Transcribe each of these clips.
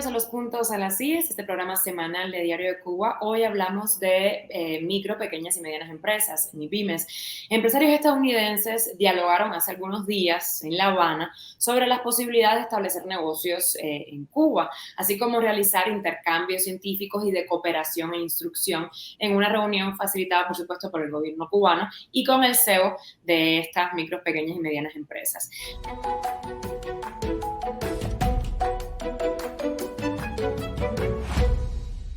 a Los Puntos a las IES, este programa semanal de Diario de Cuba. Hoy hablamos de micro, pequeñas y medianas empresas, MIPYMES. Empresarios estadounidenses dialogaron hace algunos días en La Habana sobre las posibilidades de establecer negocios en Cuba, así como realizar intercambios científicos y de cooperación e instrucción en una reunión facilitada, por supuesto, por el gobierno cubano y con el CEO de estas micro, pequeñas y medianas empresas.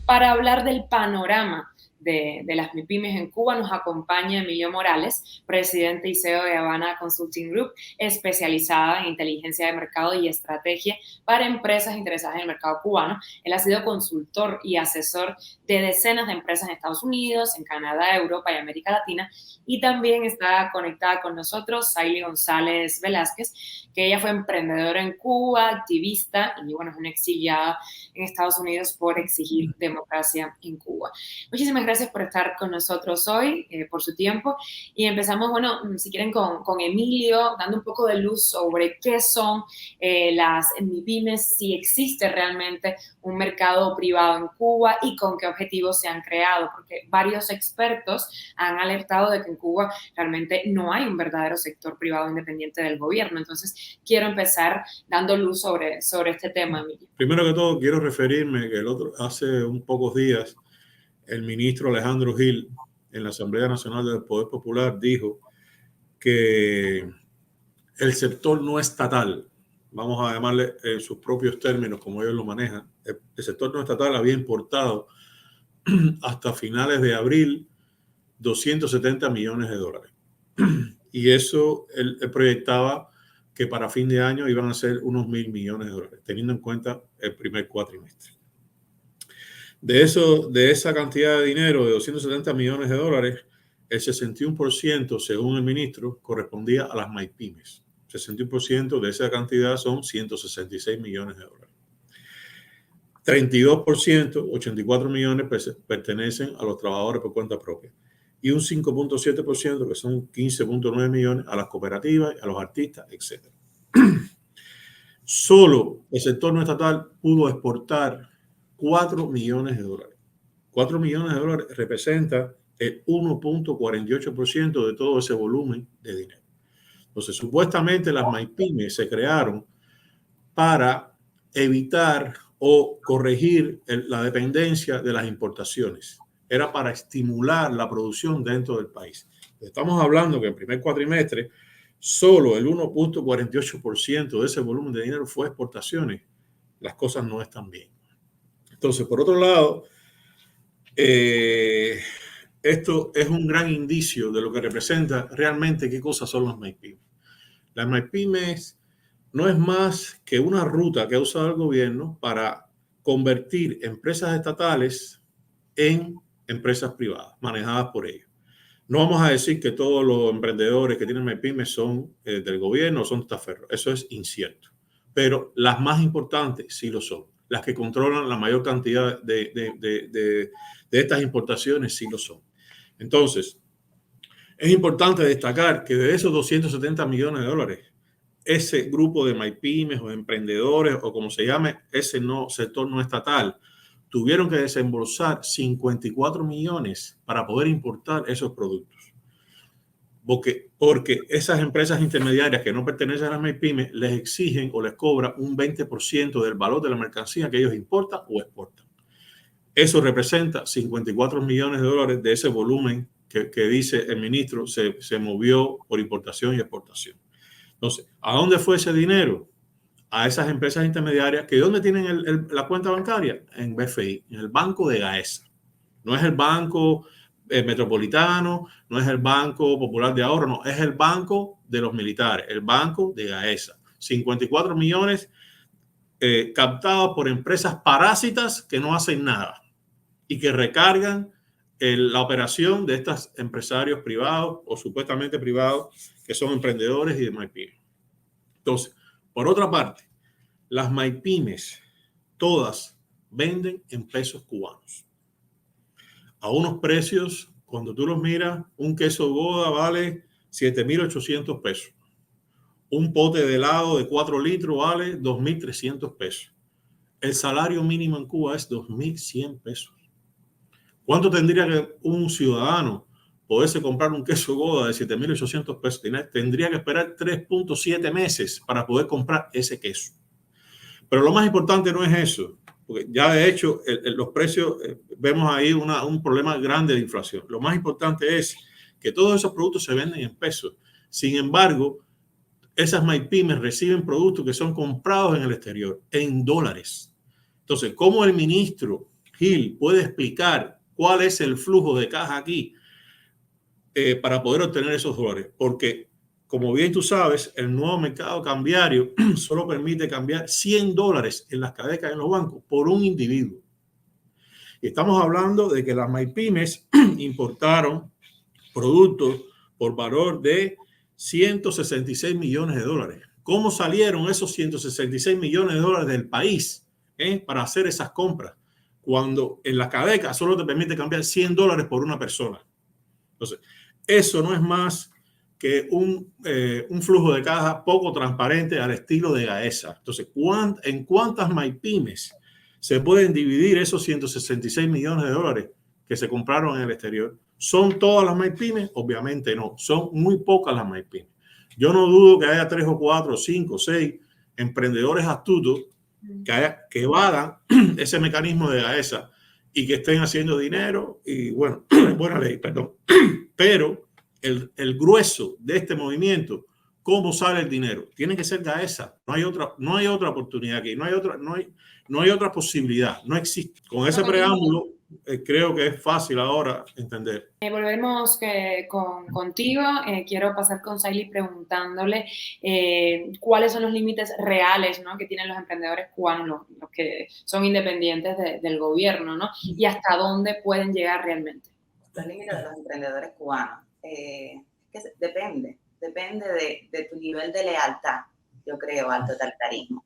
Para hablar del panorama de las MIPYMES en Cuba, nos acompaña Emilio Morales, presidente y CEO de Habana Consulting Group, especializada en inteligencia de mercado y estrategia para empresas interesadas en el mercado cubano. Él ha sido consultor y asesor de decenas de empresas en Estados Unidos, en Canadá, Europa y América Latina. Y también está conectada con nosotros Saily González Velázquez, que ella fue emprendedora en Cuba, activista y, bueno, es una exiliada en Estados Unidos por exigir democracia en Cuba. Muchísimas gracias por estar con nosotros hoy, por su tiempo. Y empezamos, bueno, si quieren, con Emilio, dando un poco de luz sobre qué son las MIPYMES, si existe realmente un mercado privado en Cuba y con qué objetivos se han creado, porque varios expertos han alertado de que en Cuba realmente no hay un verdadero sector privado independiente del gobierno. Entonces, quiero empezar dando luz sobre este tema, Emilio. Primero que todo, quiero referirme que hace un pocos días, el ministro Alejandro Gil, en la Asamblea Nacional del Poder Popular, dijo que el sector no estatal, vamos a llamarle en sus propios términos, como ellos lo manejan, el sector no estatal había importado hasta finales de abril 270 millones de dólares. Y eso él proyectaba que para fin de año iban a ser unos 1.000 millones de dólares, teniendo en cuenta el primer cuatrimestre. De esa cantidad de dinero, de 270 millones de dólares, el 61%, según el ministro, correspondía a las MIPYMES. 61% de esa cantidad son 166 millones de dólares. 32%, 84 millones, pertenecen a los trabajadores por cuenta propia. Y un 5.7%, que son 15.9 millones, a las cooperativas, a los artistas, etc. Solo el sector no estatal pudo exportar 4 millones de dólares. 4 millones de dólares representa el 1.48% de todo ese volumen de dinero. Entonces, supuestamente las MIPYMES se crearon para evitar o corregir la dependencia de las importaciones. Era para estimular la producción dentro del país. Estamos hablando que en el primer cuatrimestre solo el 1.48% de ese volumen de dinero fue exportaciones. Las cosas no están bien. Entonces, por otro lado, esto es un gran indicio de lo que representa realmente qué cosas son las MIPYMES. Las MIPYMES no es más que una ruta que ha usado el gobierno para convertir empresas estatales en empresas privadas, manejadas por ellos. No vamos a decir que todos los emprendedores que tienen MIPYMES son del gobierno o son testaferros. Eso es incierto. Pero las más importantes sí lo son. Las que controlan la mayor cantidad de estas importaciones sí lo son. Entonces, es importante destacar que de esos 270 millones de dólares, ese grupo de MIPYMES o emprendedores o como se llame, ese sector no estatal, tuvieron que desembolsar 54 millones para poder importar esos productos. Porque esas empresas intermediarias que no pertenecen a las MIPYMES les exigen o les cobran un 20% del valor de la mercancía que ellos importan o exportan. Eso representa 54 millones de dólares de ese volumen que dice el ministro se movió por importación y exportación. Entonces, ¿a dónde fue ese dinero? A esas empresas intermediarias que ¿dónde tienen la cuenta bancaria? En BFI, en el Banco de Gaesa. No es el Banco Metropolitano, no es el Banco Popular de Ahorro, no, es el Banco de los Militares, el Banco de Gaesa. 54 millones captados por empresas parásitas que no hacen nada y que recargan la operación de estos empresarios privados o supuestamente privados que son emprendedores y de MIPYMES. Entonces, por otra parte, las MIPYMES todas venden en pesos cubanos a unos precios, cuando tú los miras, un queso Gouda vale 7.800 pesos. Un pote de helado de 4 litros vale 2.300 pesos. el salario mínimo en Cuba es 2.100 pesos. ¿Cuánto tendría que un ciudadano poderse comprar un queso Gouda de 7.800 pesos? Tendría que esperar 3.7 meses para poder comprar ese queso. Pero lo más importante no es eso, porque ya de hecho los precios, vemos ahí un problema grande de inflación. Lo más importante es que todos esos productos se venden en pesos. Sin embargo, esas MyPymes reciben productos que son comprados en el exterior, en dólares. Entonces, ¿cómo el ministro Gil puede explicar cuál es el flujo de caja aquí para poder obtener esos dólares? Porque, como bien tú sabes, el nuevo mercado cambiario solo permite cambiar $100 en las cadecas en los bancos por un individuo. Y estamos hablando de que las MyPymes importaron productos por valor de 166 millones de dólares. ¿Cómo salieron esos 166 millones de dólares del país para hacer esas compras? Cuando en la cadeca solo te permite cambiar $100 por una persona. Entonces, eso no es más que un flujo de caja poco transparente al estilo de Gaesa. Entonces, ¿en cuántas MyPymes se pueden dividir esos 166 millones de dólares que se compraron en el exterior? ¿Son todas las MyPymes? Obviamente no. Son muy pocas las MyPymes. Yo no dudo que haya 3 o 4, 5, 6 emprendedores astutos que evadan ese mecanismo de Gaesa y que estén haciendo dinero y bueno, buena ley, perdón. Pero el grueso de este movimiento, ¿cómo sale el dinero? Tiene que ser Gaesa. No hay otra oportunidad aquí. No hay otra posibilidad. No existe. Con ese preámbulo, creo que es fácil ahora entender. Volveremos contigo. Quiero pasar con Saily preguntándole cuáles son los límites reales, ¿no?, que tienen los emprendedores cubanos, los que son independientes del gobierno, ¿no? Y hasta dónde pueden llegar realmente. Los límites de los emprendedores cubanos. Depende de tu nivel de lealtad, yo creo, al totalitarismo.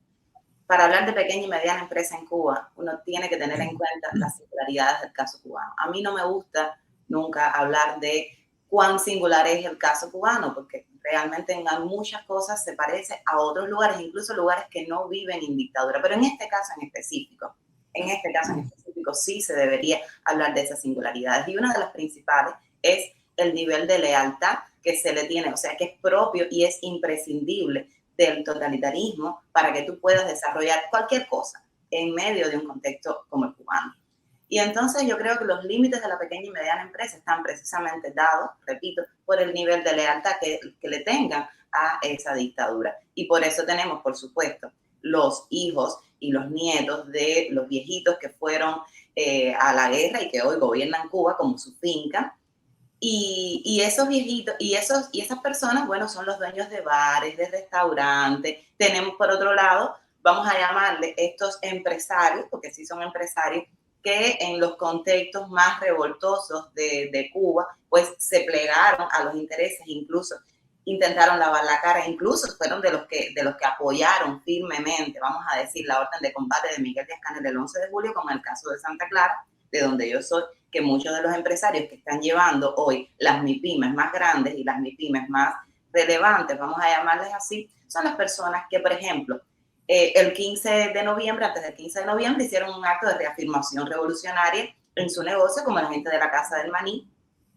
Para hablar de pequeña y mediana empresa en Cuba, uno tiene que tener en cuenta las singularidades del caso cubano. A mí no me gusta nunca hablar de cuán singular es el caso cubano, porque realmente en muchas cosas se parece a otros lugares, incluso lugares que no viven en dictadura. Pero en este caso en específico sí se debería hablar de esas singularidades. Y una de las principales es el nivel de lealtad que se le tiene, o sea, que es propio y es imprescindible del totalitarismo para que tú puedas desarrollar cualquier cosa en medio de un contexto como el cubano. Y entonces yo creo que los límites de la pequeña y mediana empresa están precisamente dados, repito, por el nivel de lealtad que le tengan a esa dictadura. Y por eso tenemos, por supuesto, los hijos y los nietos de los viejitos que fueron a la guerra y que hoy gobiernan Cuba como su finca. Y esos viejitos y esas personas, bueno, son los dueños de bares, de restaurantes. Tenemos, por otro lado, vamos a llamarle estos empresarios, porque sí son empresarios, que en los contextos más revoltosos de Cuba, pues se plegaron a los intereses, incluso intentaron lavar la cara, incluso fueron de los que apoyaron firmemente, vamos a decir, la orden de combate de Miguel Díaz-Canel el 11 de julio, como en el caso de Santa Clara, de donde yo soy, que muchos de los empresarios que están llevando hoy las MyPymes más grandes y las MyPymes más relevantes, vamos a llamarles así, son las personas que, por ejemplo, el 15 de noviembre, antes del 15 de noviembre, hicieron un acto de reafirmación revolucionaria en su negocio, como la gente de la Casa del Maní,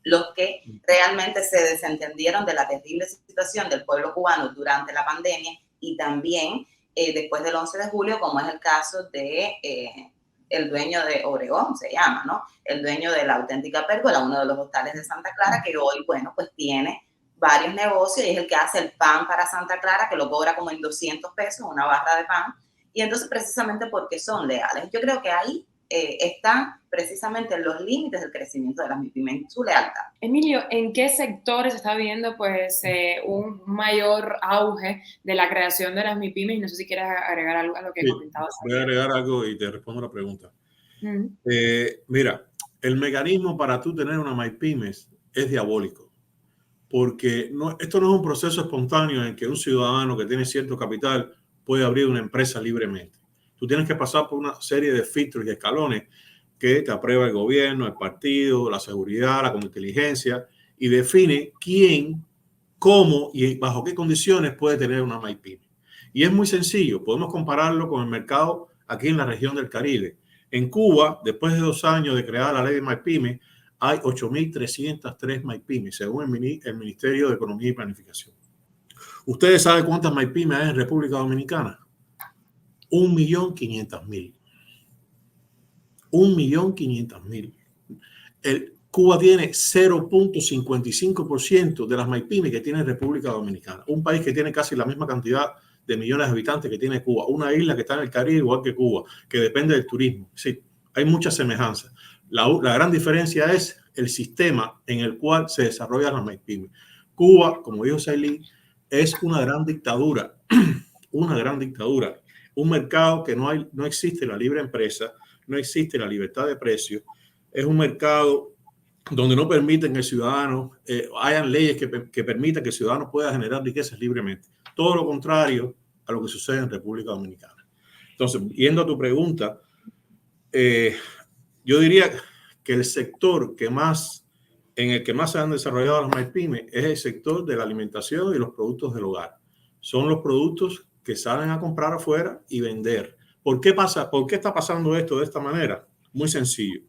los que realmente se desentendieron de la terrible situación del pueblo cubano durante la pandemia y también después del 11 de julio, como es el caso de el dueño de Obregón, se llama, ¿no? El dueño de la Auténtica Pérgola, uno de los hostales de Santa Clara, que hoy, bueno, pues tiene varios negocios y es el que hace el pan para Santa Clara, que lo cobra como en 200 pesos, una barra de pan. Y entonces, precisamente porque son leales. Yo creo que ahí están precisamente los límites del crecimiento de las MyPymes, su lealtad. Emilio, ¿en qué sectores está viendo pues un mayor auge de la creación de las MyPymes? No sé si quieres agregar algo a lo que he comentado. Voy a agregar algo y te respondo la pregunta. Mira, el mecanismo para tú tener una MyPymes es diabólico, porque esto no es un proceso espontáneo en que un ciudadano que tiene cierto capital puede abrir una empresa libremente. Tú tienes que pasar por una serie de filtros y escalones que te aprueba el gobierno, el partido, la seguridad, la inteligencia, y define quién, cómo y bajo qué condiciones puede tener una MyPyme. Y es muy sencillo, podemos compararlo con el mercado aquí en la región del Caribe. En Cuba, después de 2 años de crear la ley de MyPyme, hay 8.303 MyPymes, según el Ministerio de Economía y Planificación. ¿Ustedes saben cuántas MyPymes hay en República Dominicana? 1.500.000. 1.500.000. Cuba tiene 0.55% de las MyPymes que tiene República Dominicana. Un país que tiene casi la misma cantidad de millones de habitantes que tiene Cuba. Una isla que está en el Caribe igual que Cuba, que depende del turismo. Sí, hay muchas semejanzas. La gran diferencia es el sistema en el cual se desarrollan las MyPymes. Cuba, como dijo Sailí, es una gran dictadura. Una gran dictadura. Un mercado que no existe la libre empresa, no existe la libertad de precios. Es un mercado donde no permiten que el ciudadano, hayan leyes que permitan que el ciudadano pueda generar riquezas libremente. Todo lo contrario a lo que sucede en República Dominicana. Entonces, yendo a tu pregunta, yo diría que el sector en el que más se han desarrollado las MyPymes es el sector de la alimentación y los productos del hogar. Son los productos que salen a comprar afuera y vender. ¿Por qué está pasando esto de esta manera? Muy sencillo.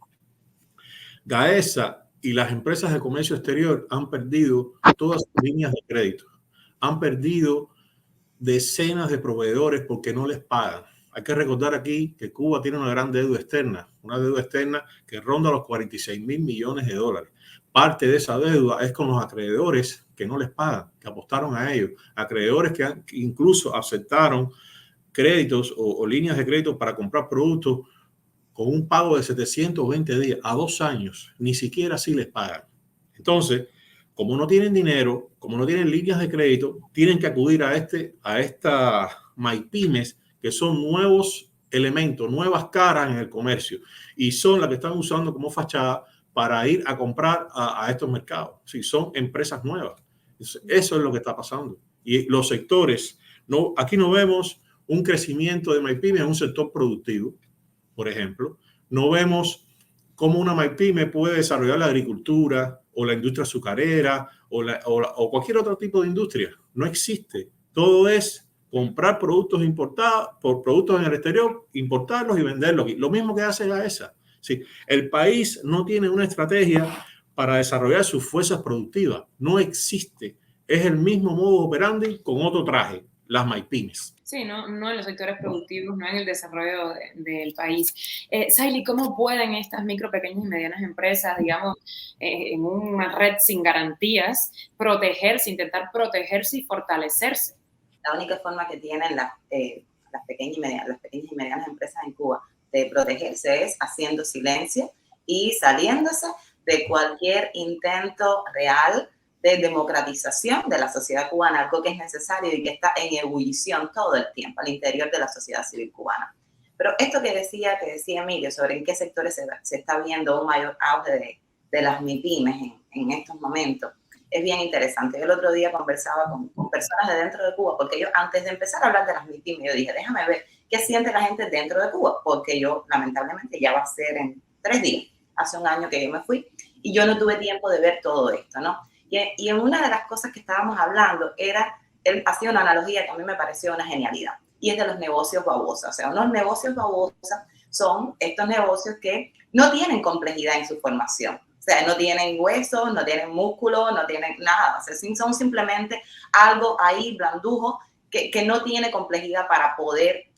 Gaesa y las empresas de comercio exterior han perdido todas sus líneas de crédito. Han perdido decenas de proveedores porque no les pagan. Hay que recordar aquí que Cuba tiene una gran deuda externa que ronda los 46.000 millones de dólares. Parte de esa deuda es con los acreedores que no les pagan, que apostaron a ellos. Acreedores que incluso aceptaron créditos o líneas de crédito para comprar productos con un pago de 720 días a 2 años. Ni siquiera así les pagan. Entonces, como no tienen dinero, como no tienen líneas de crédito, tienen que acudir a estas MyPymes, que son nuevos elementos, nuevas caras en el comercio, y son las que están usando como fachada para ir a comprar a estos mercados. Sí, son empresas nuevas. Eso es lo que está pasando. Y los sectores, aquí no vemos un crecimiento de MyPymes en un sector productivo, por ejemplo. No vemos cómo una MyPyme puede desarrollar la agricultura o la industria azucarera o cualquier otro tipo de industria. No existe. Todo es comprar productos importados, por productos en el exterior, importarlos y venderlos. Lo mismo que hace Gaesa. Sí, el país no tiene una estrategia para desarrollar sus fuerzas productivas. No existe. Es el mismo modo operandi con otro traje, las MyPymes. Sí, no en los sectores productivos, no en el desarrollo del país. Sailí, ¿cómo pueden estas micro, pequeñas y medianas empresas, digamos, en una red sin garantías, intentar protegerse y fortalecerse? La única forma que tienen las pequeñas y medianas empresas en Cuba de protegerse es haciendo silencio y saliéndose de cualquier intento real de democratización de la sociedad cubana, algo que es necesario y que está en ebullición todo el tiempo al interior de la sociedad civil cubana. Pero esto que decía Emilio sobre en qué sectores se está viendo un mayor auge de las MyPymes en estos momentos, es bien interesante. Yo el otro día conversaba con personas de dentro de Cuba, porque yo antes de empezar a hablar de las MyPymes, yo dije, déjame ver qué siente la gente dentro de Cuba, porque yo lamentablemente ya va a ser en 3 días, hace un año que yo me fui, y yo no tuve tiempo de ver todo esto, ¿no? Y en una de las cosas que estábamos hablando él hacía una analogía que a mí me pareció una genialidad, y es de los negocios babosa. O sea, unos negocios babosa son estos negocios que no tienen complejidad en su formación. O sea, no tienen huesos, no tienen músculo, no tienen nada. O sea, son simplemente algo ahí blandujo que no tiene complejidad para poder,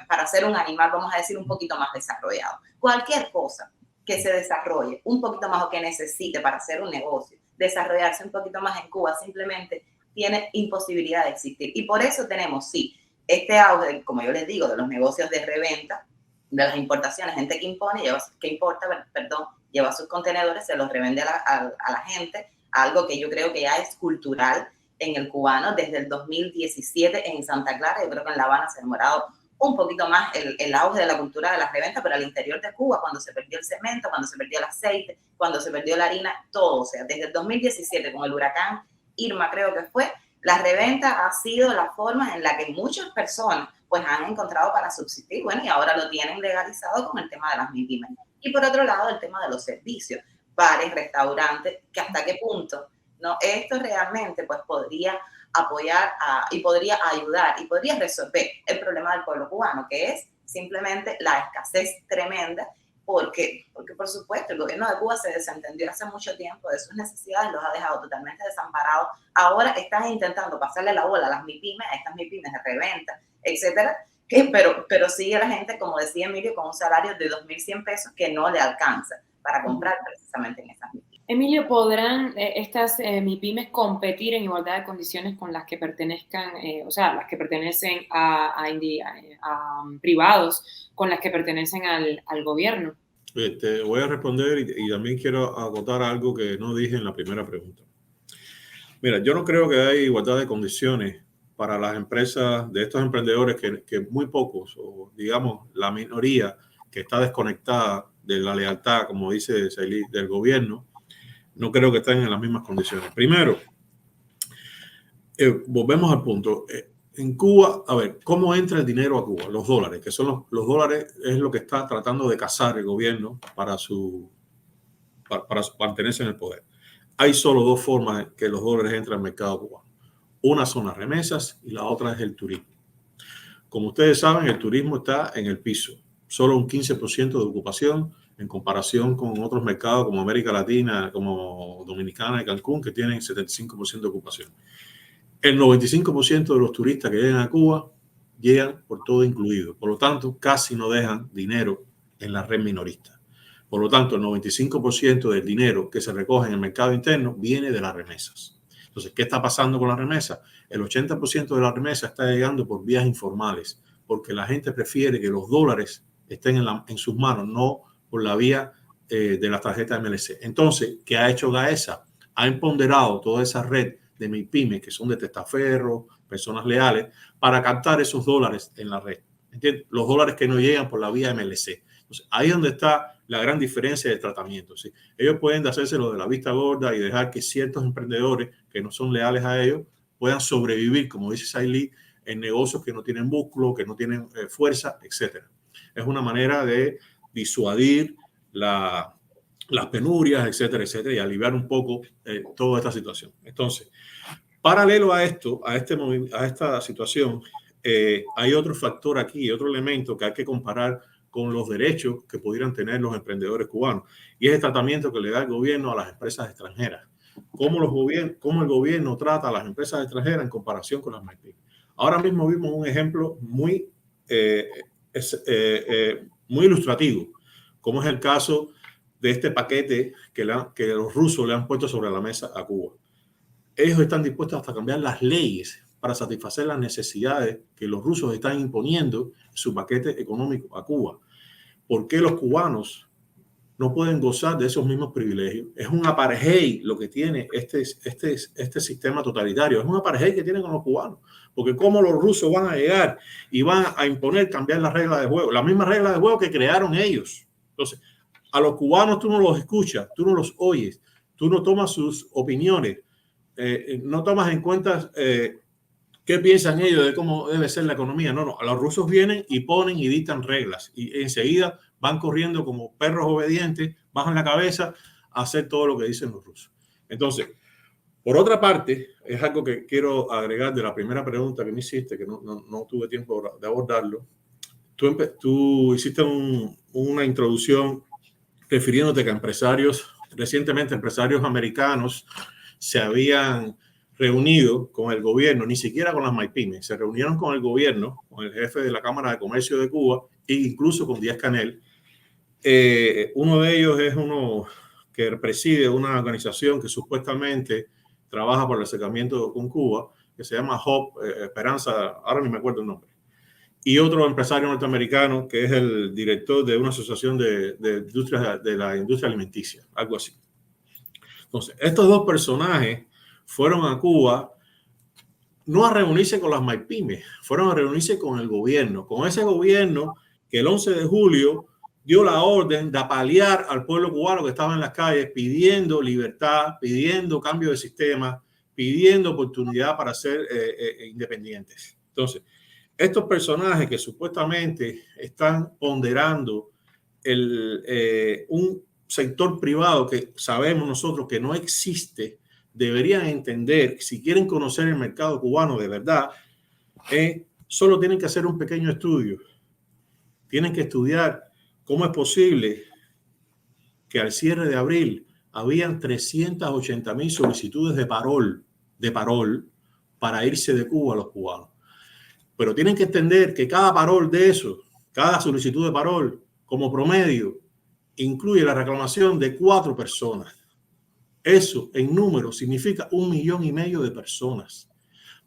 para ser un animal, vamos a decir, un poquito más desarrollado. Cualquier cosa que se desarrolle un poquito más o que necesite para hacer un negocio, desarrollarse un poquito más en Cuba, simplemente tiene imposibilidad de existir. Y por eso tenemos, sí, este auge, como yo les digo, de los negocios de reventa, de las importaciones, gente que lleva sus contenedores, se los revende a la gente, algo que yo creo que ya es cultural en el cubano desde el 2017 en Santa Clara. Yo creo que en La Habana se ha demorado un poquito más el auge de la cultura de las reventas, pero al interior de Cuba, cuando se perdió el cemento, cuando se perdió el aceite, cuando se perdió la harina, todo. O sea, desde el 2017 con el huracán Irma, creo que fue, la reventa ha sido la forma en la que muchas personas pues han encontrado para subsistir. Bueno, y ahora lo tienen legalizado con el tema de las MyPymes. Y por otro lado, el tema de los servicios, bares, restaurantes, que hasta qué punto, ¿no? Esto realmente pues podría apoyar y podría ayudar y podría resolver el problema del pueblo cubano, que es simplemente la escasez tremenda, porque por supuesto el gobierno de Cuba se desentendió hace mucho tiempo de sus necesidades, los ha dejado totalmente desamparados. Ahora están intentando pasarle la bola a las MIPYMES, a estas MIPYMES de reventa, etcétera, pero sigue la gente, como decía Emilio, con un salario de 2.100 pesos que no le alcanza para comprar precisamente en esas MIPYMES. Emilio, ¿podrán estas MIPYMES competir en igualdad de condiciones con las que pertenezcan, o sea, las que pertenecen a privados, con las que pertenecen al gobierno? Te voy a responder y también quiero acotar algo que no dije en la primera pregunta. Mira, yo no creo que haya igualdad de condiciones para las empresas de estos emprendedores que muy pocos, o digamos la minoría que está desconectada de la lealtad, como dice Sailí, del gobierno, no creo que estén en las mismas condiciones. Primero, volvemos al punto. En Cuba, a ver, ¿cómo entra el dinero a Cuba? Los dólares, que son los dólares, es lo que está tratando de cazar el gobierno para mantenerse en el poder. Hay solo dos formas que los dólares entran al mercado cubano. Una son las remesas y la otra es el turismo. Como ustedes saben, el turismo está en el piso. Solo un 15% de ocupación en comparación con otros mercados como América Latina, como Dominicana y Cancún, que tienen 75% de ocupación. El 95% de los turistas que llegan a Cuba llegan por todo incluido. Por lo tanto, casi no dejan dinero en la red minorista. Por lo tanto, el 95% del dinero que se recoge en el mercado interno viene de las remesas. Entonces, ¿qué está pasando con las remesas? El 80% de las remesas está llegando por vías informales, porque la gente prefiere que los dólares estén en sus manos, no por la vía de la tarjeta MLC. Entonces, ¿qué ha hecho GAESA? Ha empoderado toda esa red de MIPYMES, que son de testaferros, personas leales, para captar esos dólares en la red. ¿Entiendes? Los dólares que no llegan por la vía MLC. Entonces, ahí es donde está la gran diferencia de tratamiento. ¿Sí? Ellos pueden hacérselo de la vista gorda y dejar que ciertos emprendedores que no son leales a ellos puedan sobrevivir, como dice Sailí, en negocios que no tienen músculo, que no tienen fuerza, etc. Es una manera de disuadir las penurias, etcétera, etcétera, y aliviar un poco toda esta situación. Entonces, paralelo a esto, a esta situación, hay otro factor aquí, otro elemento que hay que comparar con los derechos que pudieran tener los emprendedores cubanos, y es el tratamiento que le da el gobierno a las empresas extranjeras. ¿Cómo el gobierno trata a las empresas extranjeras en comparación con las MIPYMES? Ahora mismo vimos un ejemplo muy ilustrativo, como es el caso de este paquete que los rusos le han puesto sobre la mesa a Cuba. Ellos están dispuestos hasta a cambiar las leyes para satisfacer las necesidades que los rusos están imponiendo en su paquete económico a Cuba. ¿Por qué los cubanos no pueden gozar de esos mismos privilegios? Es un apartheid lo que tiene este sistema totalitario. Es un apartheid que tienen con los cubanos. Porque cómo los rusos van a llegar y van a imponer cambiar las reglas de juego, las mismas reglas de juego que crearon ellos. Entonces, a los cubanos tú no los escuchas, tú no los oyes, tú no tomas sus opiniones, no tomas en cuenta qué piensan ellos de cómo debe ser la economía. No, los rusos vienen y ponen y dictan reglas y enseguida van corriendo como perros obedientes, bajan la cabeza a hacer todo lo que dicen los rusos. Entonces, por otra parte, es algo que quiero agregar de la primera pregunta que me hiciste, que no tuve tiempo de abordarlo. Tú hiciste una introducción refiriéndote que recientemente empresarios americanos se habían reunido con el gobierno, ni siquiera con las MIPYMES, se reunieron con el gobierno, con el jefe de la Cámara de Comercio de Cuba e incluso con Díaz-Canel. Uno de ellos es uno que preside una organización que supuestamente trabaja por el acercamiento con Cuba, que se llama Hope, Esperanza, ahora ni me acuerdo el nombre. Y otro empresario norteamericano que es el director de una asociación de la industria alimenticia, algo así. Entonces, estos dos personajes fueron a Cuba no a reunirse con las MIPYMES, fueron a reunirse con el gobierno, con ese gobierno que el 11 de julio dio la orden de apalear al pueblo cubano que estaba en las calles pidiendo libertad, pidiendo cambio de sistema, pidiendo oportunidad para ser independientes. Entonces, estos personajes que supuestamente están ponderando un sector privado que sabemos nosotros que no existe, deberían entender, si quieren conocer el mercado cubano de verdad, solo tienen que hacer un pequeño estudio. tienen que estudiar cómo es posible que al cierre de abril habían 380.000 solicitudes de parol para irse de Cuba los cubanos. Pero tienen que entender que cada parol de eso, cada solicitud de parol, como promedio, incluye la reclamación de 4 personas. Eso en número significa 1,5 millones de personas,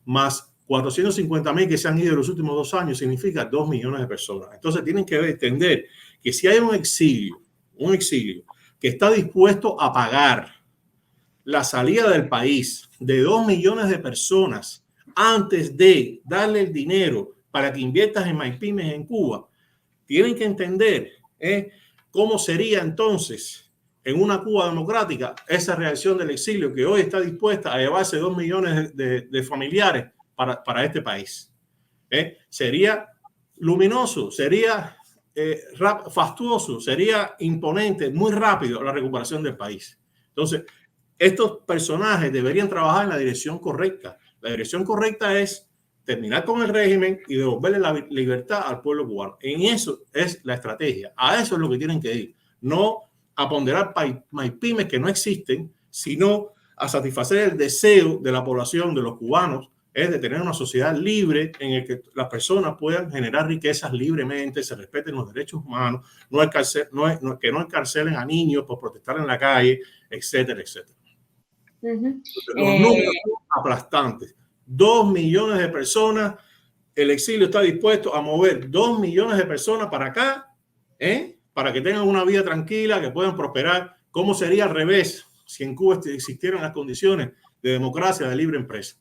más 450.000 que se han ido en los últimos 2 años, significa 2 millones de personas. Entonces tienen que entender que si hay un exilio que está dispuesto a pagar la salida del país de 2 millones de personas antes de darle el dinero para que inviertas en MyPymes en Cuba, tienen que entender cómo sería entonces en una Cuba democrática esa reacción del exilio que hoy está dispuesta a llevarse 2 millones de familiares para este país. Sería luminoso, sería fastuoso, sería imponente, muy rápido la recuperación del país. Entonces, estos personajes deberían trabajar en la dirección correcta. La dirección correcta es terminar con el régimen y devolverle la libertad al pueblo cubano. En eso es la estrategia. A eso es lo que tienen que ir. No a ponderar MyPymes que no existen, sino a satisfacer el deseo de la población, de los cubanos, es de tener una sociedad libre en la que las personas puedan generar riquezas libremente, se respeten los derechos humanos, que no encarcelen a niños por protestar en la calle, etcétera, etcétera. Los números son aplastantes. 2 millones de personas, el exilio está dispuesto a mover 2 millones de personas para acá, para que tengan una vida tranquila, que puedan prosperar. ¿Cómo sería al revés si en Cuba existieran las condiciones de democracia, de libre empresa?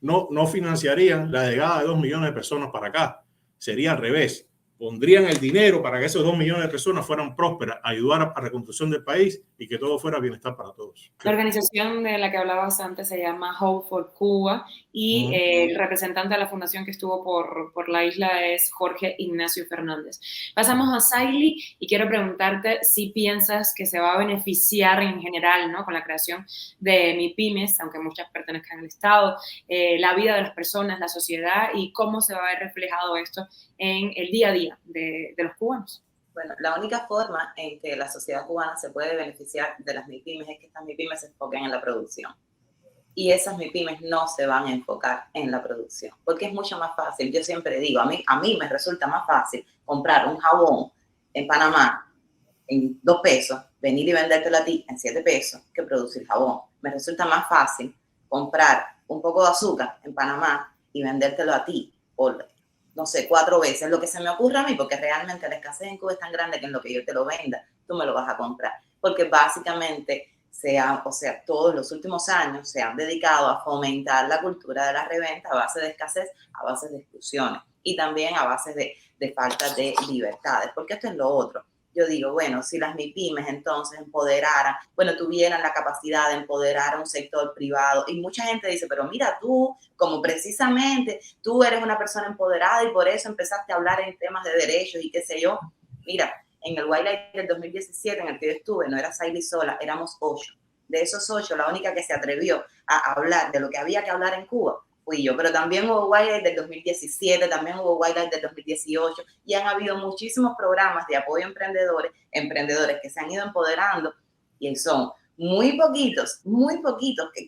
No financiarían la llegada de 2 millones de personas para acá. Sería al revés. Pondrían el dinero para que esos 2 millones de personas fueran prósperas, ayudar a la reconstrucción del país y que todo fuera bienestar para todos. La organización de la que hablabas antes se llama Hope for Cuba y el representante de la fundación que estuvo por la isla es Jorge Ignacio Fernández. Pasamos a Saily y quiero preguntarte si piensas que se va a beneficiar en general, ¿no?, con la creación de MyPymes, aunque muchas pertenezcan al Estado, la vida de las personas, la sociedad, y cómo se va a ver reflejado esto en el día a día de los cubanos. Bueno, la única forma en que la sociedad cubana se puede beneficiar de las MyPymes es que estas MyPymes se enfoquen en la producción. Y esas MyPymes no se van a enfocar en la producción, porque es mucho más fácil. Yo siempre digo, a mí me resulta más fácil comprar un jabón en Panamá en 2 pesos, venir y vendértelo a ti en 7 pesos, que producir jabón. Me resulta más fácil comprar un poco de azúcar en Panamá y vendértelo a ti por, no sé, 4 veces lo que se me ocurra a mí, porque realmente la escasez en Cuba es tan grande que en lo que yo te lo venda, tú me lo vas a comprar. Porque básicamente, todos los últimos años se han dedicado a fomentar la cultura de la reventa a base de escasez, a base de exclusiones y también a base de falta de libertades. Porque esto es lo otro. Yo digo, bueno, si las MyPymes entonces tuvieran la capacidad de empoderar a un sector privado. Y mucha gente dice, pero mira tú, como precisamente tú eres una persona empoderada y por eso empezaste a hablar en temas de derechos y qué sé yo. Mira, en el Wildlife del 2017 en el que yo estuve, no era Saily sola, éramos 8. De esos 8, la única que se atrevió a hablar de lo que había que hablar en Cuba fui yo, pero también hubo Wildlife del 2017, también hubo Wildlife del 2018 y han habido muchísimos programas de apoyo a emprendedores que se han ido empoderando y son muy poquitos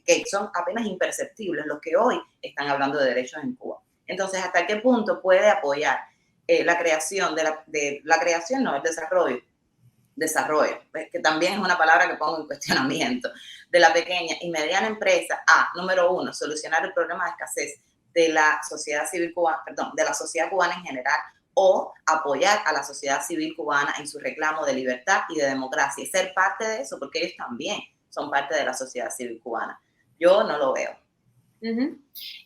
que son apenas imperceptibles los que hoy están hablando de derechos en Cuba. Entonces, ¿hasta qué punto puede apoyar la creación el desarrollo, que también es una palabra que pongo en cuestionamiento, de la pequeña y mediana empresa número 1, solucionar el problema de escasez de la sociedad civil cubana, de la sociedad cubana en general, o apoyar a la sociedad civil cubana en su reclamo de libertad y de democracia y ser parte de eso, porque ellos también son parte de la sociedad civil cubana? Yo no lo veo.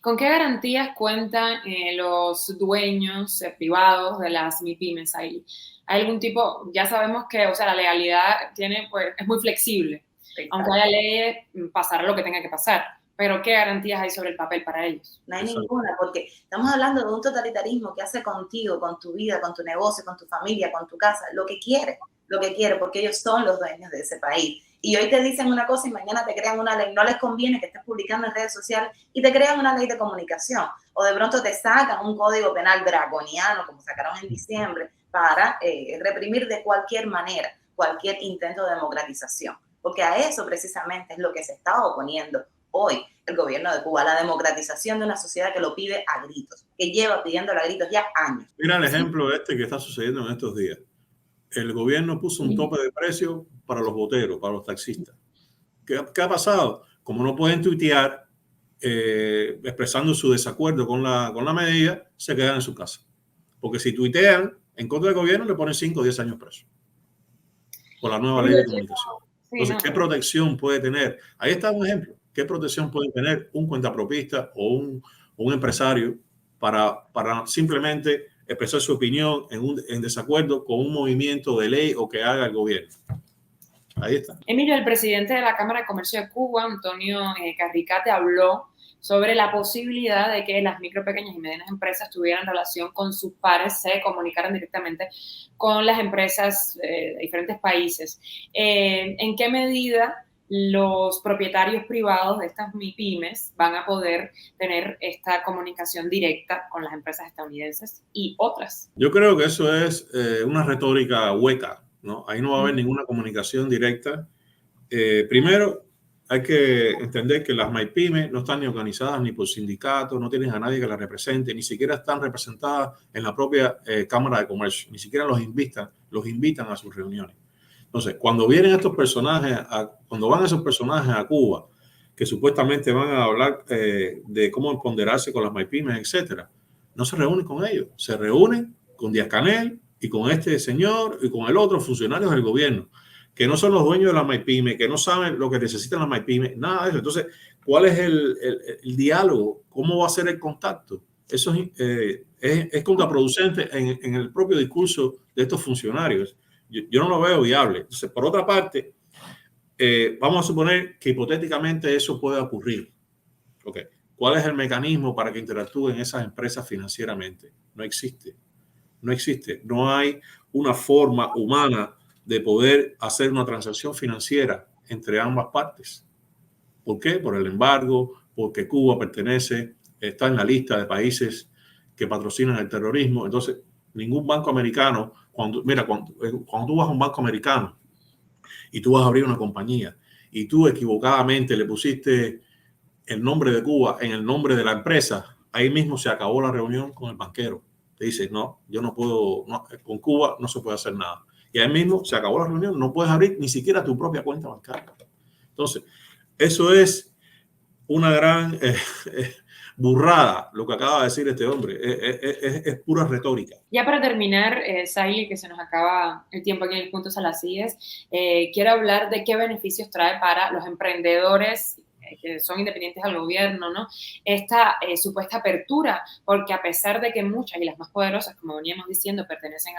¿Con qué garantías cuentan los dueños privados de las MyPymes ahí? ¿Hay algún tipo? Ya sabemos que, la legalidad es muy flexible. Exacto. Aunque haya leyes, pasará lo que tenga que pasar. Pero ¿qué garantías hay sobre el papel para ellos? No hay ninguna, porque estamos hablando de un totalitarismo que hace contigo, con tu vida, con tu negocio, con tu familia, con tu casa, lo que quiere, porque ellos son los dueños de ese país. Y hoy te dicen una cosa y mañana te crean una ley. No les conviene que estés publicando en redes sociales y te crean una ley de comunicación. O de pronto te sacan un código penal draconiano, como sacaron en diciembre, para reprimir de cualquier manera cualquier intento de democratización, porque a eso precisamente es lo que se está oponiendo hoy el gobierno de Cuba, la democratización de una sociedad que lo pide a gritos, que lleva pidiéndolo a gritos ya años. Mira el ejemplo que está sucediendo en estos días. El gobierno puso un tope de precio para los boteros, para los taxistas. ¿Qué ha pasado? Como no pueden tuitear expresando su desacuerdo con la medida, se quedan en su casa. Porque si tuitean en contra del gobierno, le ponen 5 o 10 años preso por la nueva ley de comunicación. Entonces, ¿qué protección puede tener? Ahí está un ejemplo. ¿Qué protección puede tener un cuentapropista o un empresario para simplemente expresar su opinión en desacuerdo con un movimiento de ley o que haga el gobierno? Ahí está. Emilio, el presidente de la Cámara de Comercio de Cuba, Antonio Carricate, habló sobre la posibilidad de que las micro, pequeñas y medianas empresas tuvieran relación con sus pares, se comunicaran directamente con las empresas de diferentes países. ¿En qué medida los propietarios privados de estas MIPYMES van a poder tener esta comunicación directa con las empresas estadounidenses y otras? Yo creo que eso es una retórica hueca, ¿no? Ahí no va a haber ninguna comunicación directa. Primero, hay que entender que las MIPYMES no están ni organizadas ni por sindicatos, no tienen a nadie que las represente, ni siquiera están representadas en la propia Cámara de Comercio, ni siquiera los invitan a sus reuniones. Entonces, cuando vienen estos personajes, cuando van esos personajes a Cuba, que supuestamente van a hablar de cómo empoderarse con las MIPYMES, etcétera, no se reúnen con ellos, se reúnen con Díaz-Canel y con este señor y con el otro funcionarios del gobierno, que no son los dueños de la MIPYME, que no saben lo que necesitan las MIPYME, nada de eso. Entonces, ¿cuál es el diálogo? ¿Cómo va a ser el contacto? Eso es contraproducente en el propio discurso de estos funcionarios. Yo no lo veo viable. Entonces, por otra parte, vamos a suponer que hipotéticamente eso puede ocurrir. Okay. ¿Cuál es el mecanismo para que interactúen esas empresas financieramente? No existe. No existe. No hay una forma humana de poder hacer una transacción financiera entre ambas partes. ¿Por qué? Por el embargo, porque Cuba está en la lista de países que patrocinan el terrorismo. Entonces, ningún banco americano, cuando tú vas a un banco americano y tú vas a abrir una compañía y tú equivocadamente le pusiste el nombre de Cuba en el nombre de la empresa, ahí mismo se acabó la reunión con el banquero. Te dice, no, yo no puedo, no, con Cuba no se puede hacer nada. Y ahí mismo se acabó la reunión, no puedes abrir ni siquiera tu propia cuenta bancaria. Entonces, eso es una gran burrada, lo que acaba de decir este hombre. Es pura retórica. Ya para terminar, Saily, que se nos acaba el tiempo aquí en el Puntos a las IES, quiero hablar de qué beneficios trae para los emprendedores que son independientes al gobierno, ¿no? Esta supuesta apertura, porque a pesar de que muchas y las más poderosas, como veníamos diciendo, pertenecen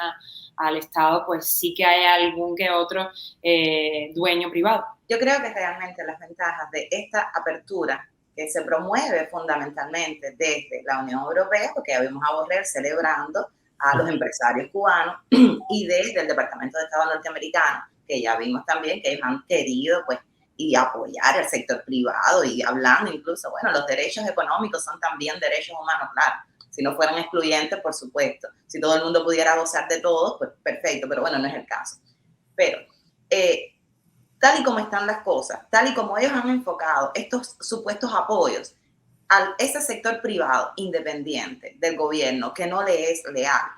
al Estado, pues sí que hay algún que otro dueño privado. Yo creo que realmente las ventajas de esta apertura que se promueve fundamentalmente desde la Unión Europea, porque ya vimos a Borrell celebrando a los empresarios cubanos, y desde el Departamento de Estado norteamericano, que ya vimos también que ellos han querido, pues, y apoyar el sector privado y hablando incluso, bueno, los derechos económicos son también derechos humanos, claro, si no fueran excluyentes, por supuesto, si todo el mundo pudiera gozar de todo, pues perfecto, pero bueno, no es el caso. Pero tal y como están las cosas, tal y como ellos han enfocado estos supuestos apoyos a ese sector privado independiente del gobierno que no le es leal,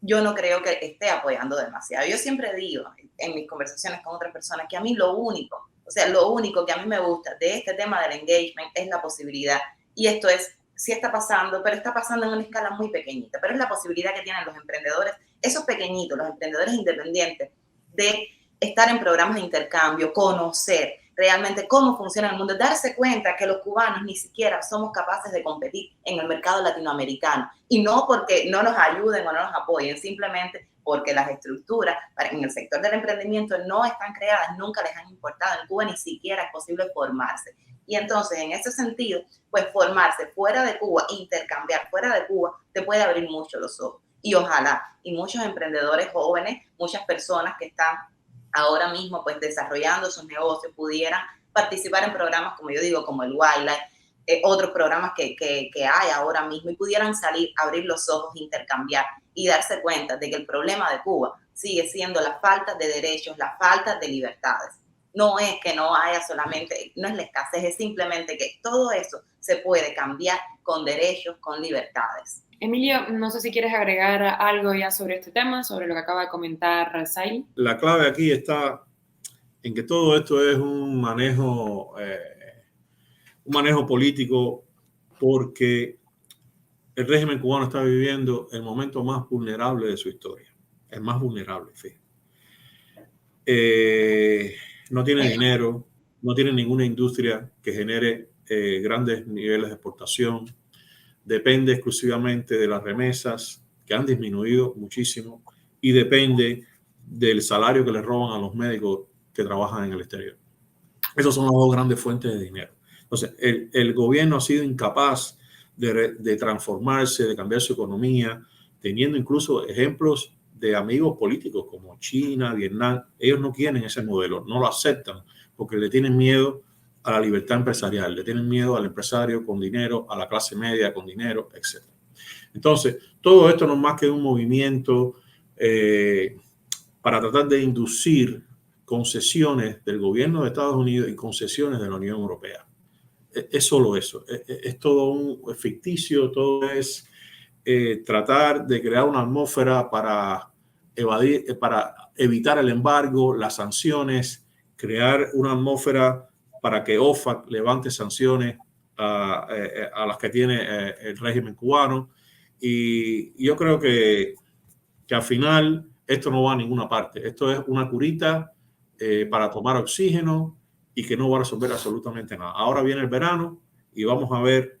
yo no creo que esté apoyando demasiado. Yo siempre digo en mis conversaciones con otras personas que a mí lo único que a mí me gusta de este tema del engagement es la posibilidad, y esto sí está pasando, pero está pasando en una escala muy pequeñita, pero es la posibilidad que tienen los emprendedores, esos pequeñitos, los emprendedores independientes, de estar en programas de intercambio, conocer realmente cómo funciona el mundo, darse cuenta que los cubanos ni siquiera somos capaces de competir en el mercado latinoamericano, y no porque no nos ayuden o no nos apoyen, simplemente porque las estructuras en el sector del emprendimiento no están creadas, nunca les han importado. En Cuba ni siquiera es posible formarse. Y entonces, en ese sentido, pues formarse fuera de Cuba, intercambiar fuera de Cuba, te puede abrir mucho los ojos. Y ojalá, y muchos emprendedores jóvenes, muchas personas que están ahora mismo pues desarrollando sus negocios pudieran participar en programas, como yo digo, como el Wildlife, otros programas que hay ahora mismo y pudieran salir, abrir los ojos, intercambiar y darse cuenta de que el problema de Cuba sigue siendo la falta de derechos, la falta de libertades. No es que no haya solamente, no es la escasez, es simplemente que todo eso se puede cambiar con derechos, con libertades. Emilio, no sé si quieres agregar algo ya sobre este tema, sobre lo que acaba de comentar Saily. La clave aquí está en que todo esto es un manejo político, porque el régimen cubano está viviendo el momento más vulnerable de su historia, el más vulnerable, fíjate. No tiene dinero, no tiene ninguna industria que genere grandes niveles de exportación, depende exclusivamente de las remesas, que han disminuido muchísimo, y depende del salario que le roban a los médicos que trabajan en el exterior. Esas son las dos grandes fuentes de dinero. Entonces, el gobierno ha sido incapaz de transformarse, de cambiar su economía, teniendo incluso ejemplos de amigos políticos como China, Vietnam. Ellos no quieren ese modelo, no lo aceptan porque le tienen miedo a la libertad empresarial, le tienen miedo al empresario con dinero, a la clase media con dinero, etc. Entonces, todo esto no es más que un movimiento para tratar de inducir concesiones del gobierno de Estados Unidos y concesiones de la Unión Europea. Es solo eso, es todo un ficticio, todo es tratar de crear una atmósfera para evitar el embargo, las sanciones, crear una atmósfera para que OFAC levante sanciones a las que tiene el régimen cubano. Y yo creo que al final esto no va a ninguna parte. Esto es una curita para tomar oxígeno y que no va a resolver absolutamente nada. Ahora viene el verano y vamos a ver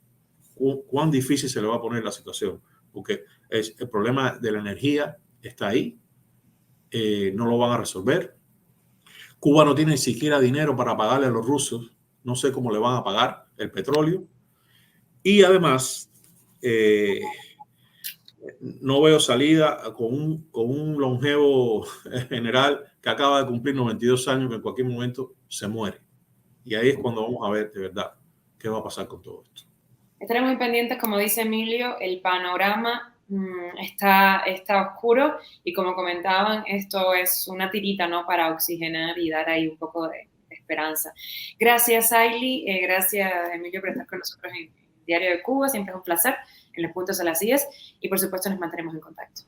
cuán difícil se le va a poner la situación, porque el problema de la energía está ahí, no lo van a resolver. Cuba no tiene ni siquiera dinero para pagarle a los rusos, no sé cómo le van a pagar el petróleo. Y además, no veo salida con un longevo general que acaba de cumplir 92 años, que en cualquier momento se muere. Y ahí es cuando vamos a ver de verdad qué va a pasar con todo esto. Estaremos muy pendientes, como dice Emilio, el panorama está oscuro y como comentaban, esto es una tirita, ¿no?, para oxigenar y dar ahí un poco de esperanza. Gracias, Saily, gracias, Emilio, por estar con nosotros en Diario de Cuba. Siempre es un placer en los puntos a las 10 y por supuesto nos mantenemos en contacto.